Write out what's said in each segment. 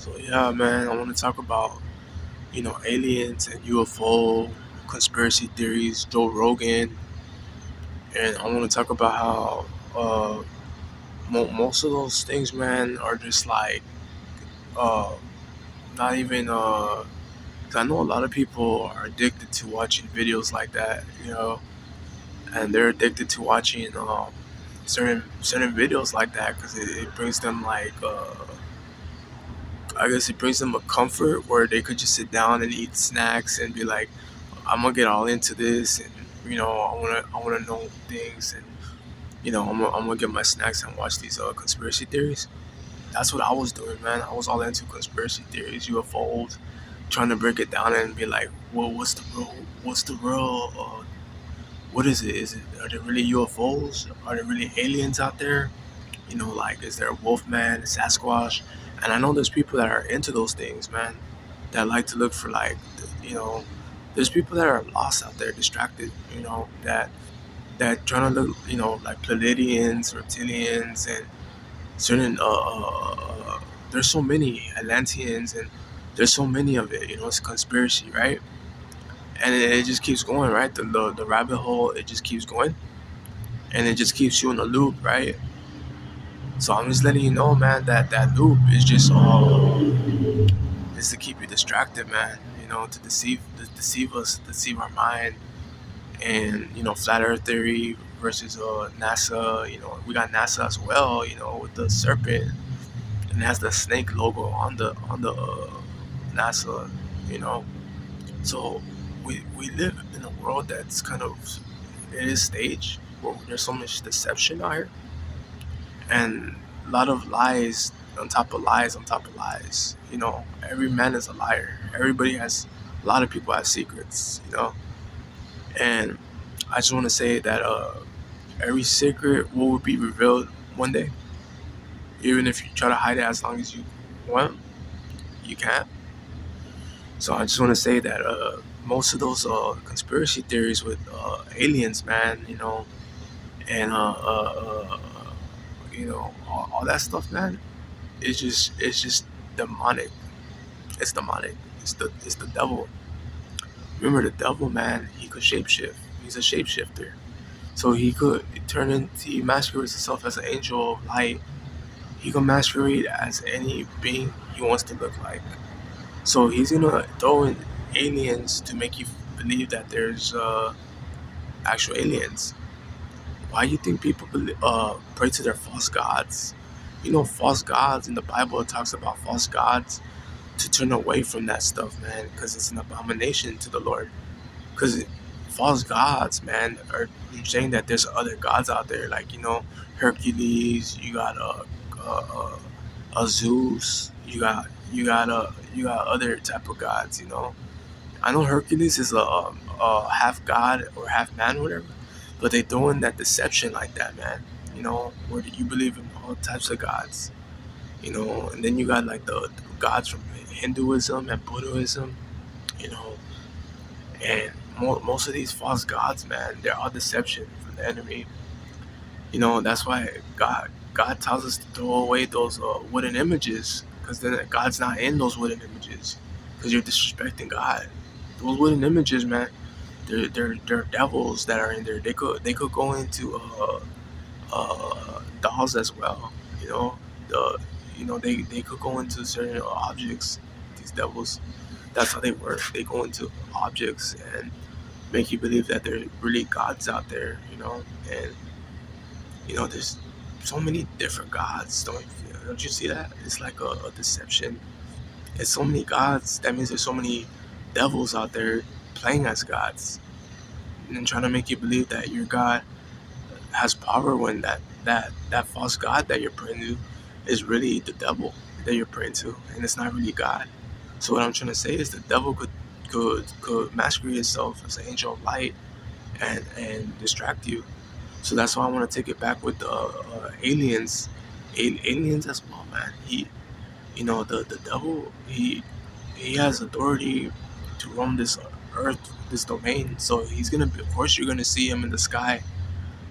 So yeah, man, I want to talk about aliens and UFO conspiracy theories, Joe Rogan, and I want to talk about how most of those things, man, are just like uh, not even. 'Cause I know a lot of people are addicted to watching videos like that, and they're addicted to watching certain videos like that because it brings them like. I guess it brings them a comfort where they could just sit down and eat snacks and be like, I'm gonna get all into this, and I wanna know things, and I'm gonna get my snacks and watch these conspiracy theories. That's what I was doing, man. I was all into conspiracy theories, UFOs, trying to break it down and be like, well, what's the real what is it? Are there really UFOs? Are there really aliens out there? Like, is there a Wolfman, a Sasquatch? And I know there's people that are into those things, man, that like to look for, like, there's people that are lost out there, distracted, that trying to look, like Pleiadians, reptilians, and certain, there's so many Atlanteans, and there's so many of it, it's a conspiracy, right? And it just keeps going, right? The rabbit hole, it just keeps going, and it just keeps you in a loop, right? So I'm just letting you know, man, that that loop is just is to keep you distracted, man. To deceive us, deceive our mind, and flat Earth theory versus NASA. We got NASA as well. With the serpent, and it has the snake logo on the NASA. You know, so we live in a world that's kind of, it is staged, where there's so much deception out here, and a lot of lies on top of lies on top of lies. Every man is a liar. Everybody has, a lot of people have secrets. And I just want to say that every secret will be revealed one day. Even if you try to hide it as long as you want, you can't. So I just want to say that most of those conspiracy theories with aliens, man, and all that stuff, man, it's just demonic. It's demonic. It's the devil. Remember the devil, man. He could shapeshift. He's a shapeshifter. So he could turn into. He masquerades himself as an angel of light. He can masquerade as any being he wants to look like. So he's gonna throw in aliens to make you believe that there's actual aliens. Why do you think people pray to their false gods? False gods in the Bible, it talks about false gods, to turn away from that stuff, man, because it's an abomination to the Lord. Because false gods, man, are saying that there's other gods out there, like Hercules. You got a Zeus. You got other type of gods. I know Hercules is a half god or half man, whatever, but they throwing that deception like that, man. Where you believe in all types of gods. And then you got like the gods from Hinduism and Buddhism. You know, and most of these false gods, man, they're all deception from the enemy. That's why God tells us to throw away those wooden images, because then God's not in those wooden images, because you're disrespecting God. Those wooden images, man, they're devils that are in there. They could go into dolls as well. The they could go into certain objects. These devils, that's how they work. They go into objects and make you believe that there are really gods out there. And there's so many different gods. Don't you see that? It's like a deception. It's so many gods. That means there's so many devils out there playing as gods and trying to make you believe that your God has power, when that false god that you're praying to is really the devil that you're praying to, and it's not really God. So what I'm trying to say is the devil could masquerade itself as an angel of light and distract you. So that's why I want to take it back with the aliens, aliens as well, man. The devil, he has authority to roam this earth, this domain. So he's gonna be, of course, you're gonna see him in the sky.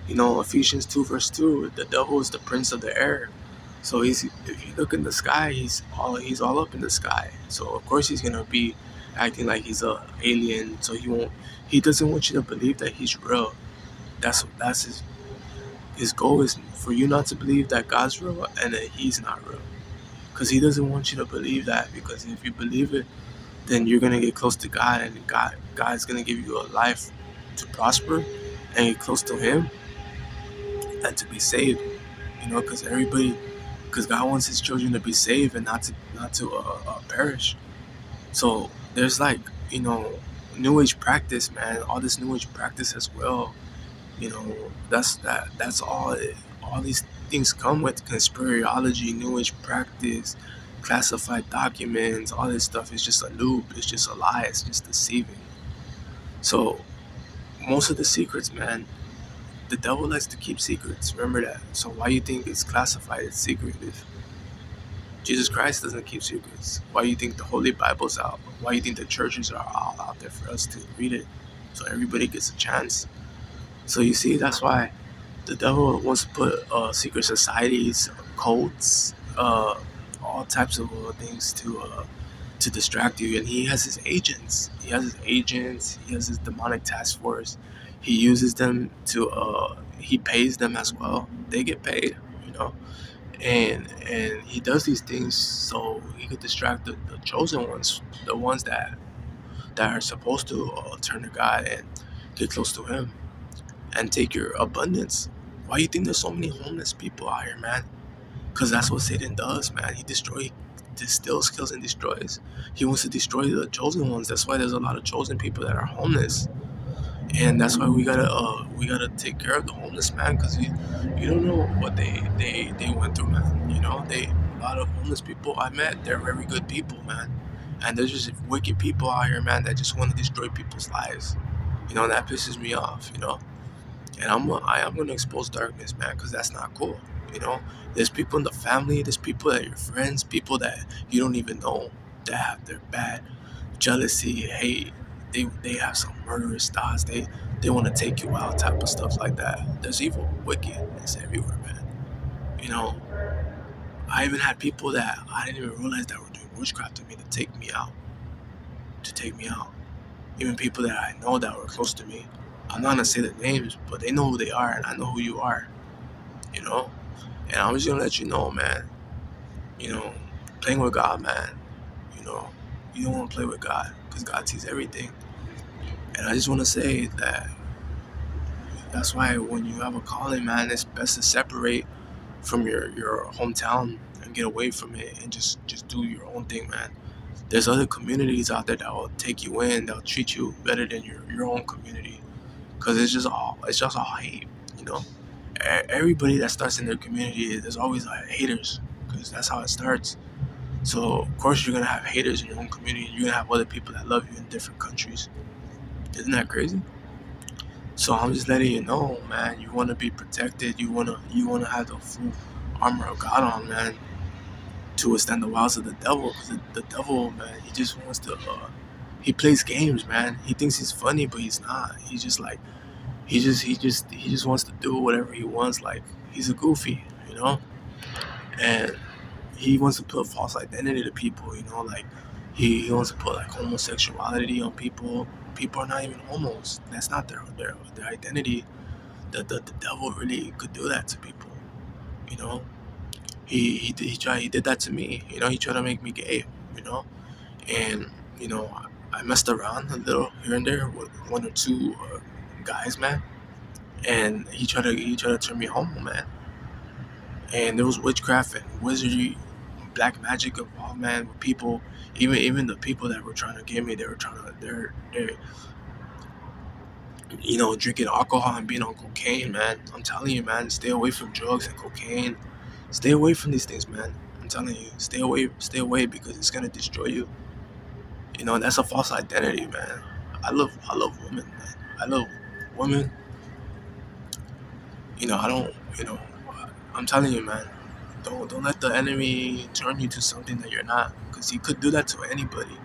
Ephesians 2 verse 2, the devil is the prince of the air. So if you look in the sky, he's all up in the sky. So of course he's gonna be acting like he's a alien. So he doesn't want you to believe that he's real. That's his goal is for you not to believe that God's real and that he's not real. Because he doesn't want you to believe that, because if you believe it, then you're gonna get close to God, and God's gonna give you a life to prosper and get close to him and to be saved. Because God wants his children to be saved and not to perish. So there's like, you know, new age practice, man. All this new age practice as well. That's all all these things come with: conspirology, new age practice, classified documents. All this stuff is just a loop. It's just a lie. It's just deceiving. So most of the secrets, man, the devil likes to keep secrets. Remember that. So why you think it's classified, it's secret, if Jesus Christ doesn't keep secrets? Why do you think the Holy Bible's out? Why do you think the churches are all out there for us to read it, so everybody gets a chance? So you see, that's why the devil wants to put secret societies, cults, all types of things to distract you. And he has his agents. He has his demonic task force. He uses them to. He pays them as well. They get paid, you know. And he does these things so he could distract the chosen ones, the ones that are supposed to turn to God and get close to Him and take your abundance. Why do you think there's so many homeless people out here, man? Because that's what Satan does, man. He distills, kills, and destroys. He wants to destroy the chosen ones. That's why there's a lot of chosen people that are homeless, and that's why we gotta take care of the homeless, man. Because you don't know what they went through, man. A lot of homeless people I met, they're very good people, man. And there's just wicked people out here, man, that just want to destroy people's lives. That pisses me off. And I am gonna expose darkness, man, because that's not cool. You know, there's people in the family, there's people that are your friends, people that you don't even know that have their bad jealousy, hate. They have some murderous thoughts. They want to take you out, type of stuff like that. There's evil, wickedness everywhere, man. You know, I even had people that I didn't even realize that were doing witchcraft to me to take me out. Even people that I know that were close to me. I'm not gonna say their names, but they know who they are, and I know who you are. You know, and I'm just gonna let you know, man. You know, playing with God, man. You know, you don't want to play with God because God sees everything. And I just want to say that that's why when you have a calling, man, it's best to separate from your hometown and get away from it and just do your own thing, man. There's other communities out there that will take you in, they'll treat you better than your own community, because it's just all hate, you know. Everybody that starts in their community, there's always like haters, because that's how it starts. So of course you're gonna have haters in your own community. You're gonna have other people that love you in different countries. Isn't that crazy? So I'm just letting you know, man. You want to be protected. You wanna have the full armor of God on, man, to withstand the wiles of the devil. Because the devil, man, he just wants to. He plays games, man. He thinks he's funny, but he's not. He's just like he just wants to do whatever he wants. Like, he's a goofy, you know. And he wants to put false identity to people, like he wants to put like homosexuality on people. People are not even homos. That's not their identity. The devil really could do that to people, you know. He did that to me, he tried to make me gay, you know. And I messed around a little here and there with one or two guys, man. And he tried to turn me homo, man. And there was witchcraft and wizardry, black magic involved, man. With people, even the people that were trying to get me, they were trying to they're drinking alcohol and being on cocaine, man. I'm telling you, man, stay away from drugs and cocaine. Stay away from these things, man. I'm telling you, stay away, because it's gonna destroy you. That's a false identity, man. I love women, man. I love women. I don't. I'm telling you, man. Don't let the enemy turn you to something that you're not, because he could do that to anybody.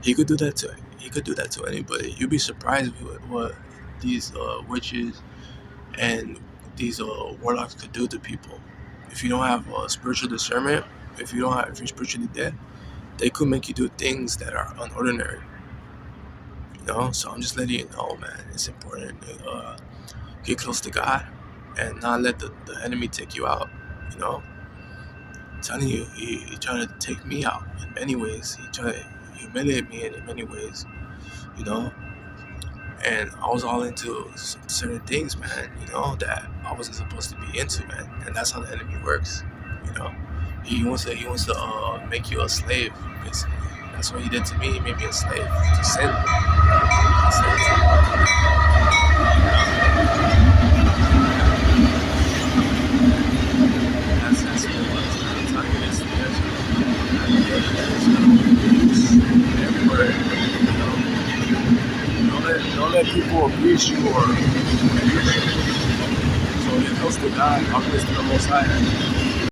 He could do that to anybody. You'd be surprised with what these witches and these warlocks could do to people. if you don't have spiritual discernment, if you're spiritually dead, they could make you do things that are unordinary. So I'm just letting you know, man. It's important to get close to God and not let the enemy take you out. You know, I'm telling you, he tried to take me out in many ways. He tried to humiliate me in many ways. You know, and I was all into certain things, man. That I wasn't supposed to be into, man. And that's how the enemy works. You know, he wants to make you a slave. Basically, that's what he did to me. He made me a slave to sin. That's what it was. I'm telling you, there's everywhere. Don't let people abuse you or so get close to God. I'll close to the Most High.